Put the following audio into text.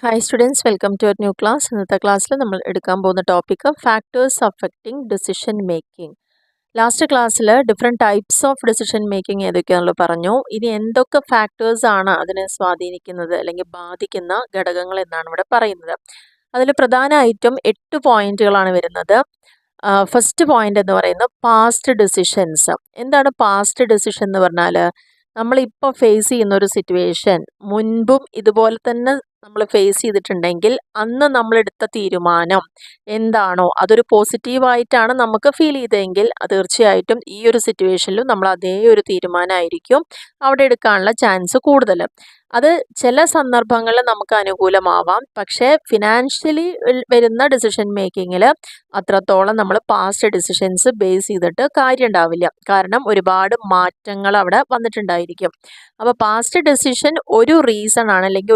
Hi students, welcome to our new class. ഇന്നത്തെ ക്ലാസ്സിൽ നമ്മൾ എടുക്കാൻ പോകുന്ന topic factors affecting decision making. Last ക്ലാസ്സിൽ different types of decision making ഏതൊക്കെയാണെന്ന് പറഞ്ഞു. ഇനി എന്തൊക്കെ ഫാക്ടേഴ്സ് ആണ് അതിനെ സ്വാധീനിക്കുന്നത് അല്ലെങ്കിൽ ബാധിക്കുന്ന ഘടകങ്ങൾ എന്നാണ് ഇവിടെ പറയുന്നത്. അതിൽ പ്രധാനമായിട്ടും 8 പോയിന്റുകളാണ് വരുന്നത്. ഫസ്റ്റ് പോയിന്റ് എന്ന് പറയുന്നത് പാസ്റ്റ് ഡിസിഷൻസ്. എന്താണ് പാസ്റ്റ് ഡിസിഷൻ എന്ന് പറഞ്ഞാൽ, നമ്മളിപ്പോൾ ഫേസ് ചെയ്യുന്ന ഒരു സിറ്റുവേഷൻ മുൻപും ഇതുപോലെ തന്നെ നമ്മൾ ഫേസ് ചെയ്തിട്ടുണ്ടെങ്കിൽ അന്ന് നമ്മളെടുത്ത തീരുമാനം എന്താണോ അതൊരു പോസിറ്റീവായിട്ടാണ് നമുക്ക് ഫീൽ ചെയ്തതെങ്കിൽ തീർച്ചയായിട്ടും ഈ ഒരു സിറ്റുവേഷനിലും നമ്മൾ അതേ ഒരു തീരുമാനമായിരിക്കും അവിടെ എടുക്കാനുള്ള ചാൻസ് കൂടുതൽ. അത് ചില സന്ദർഭങ്ങളിൽ നമുക്ക് അനുകൂലമാവാം, പക്ഷേ ഫിനാൻഷ്യലി വരുന്ന ഡിസിഷൻ മേക്കിങ്ങിൽ അത്രത്തോളം നമ്മൾ പാസ്റ്റ് ഡിസിഷൻസ് ബേസ് ചെയ്തിട്ട് കാര്യം ഉണ്ടാവില്ല. കാരണം ഒരുപാട് മാറ്റങ്ങൾ അവിടെ വന്നിട്ടുണ്ടായിരിക്കും. അപ്പോൾ പാസ്റ്റ് ഡിസിഷൻ ഒരു റീസൺ ആണ് അല്ലെങ്കിൽ ഒരു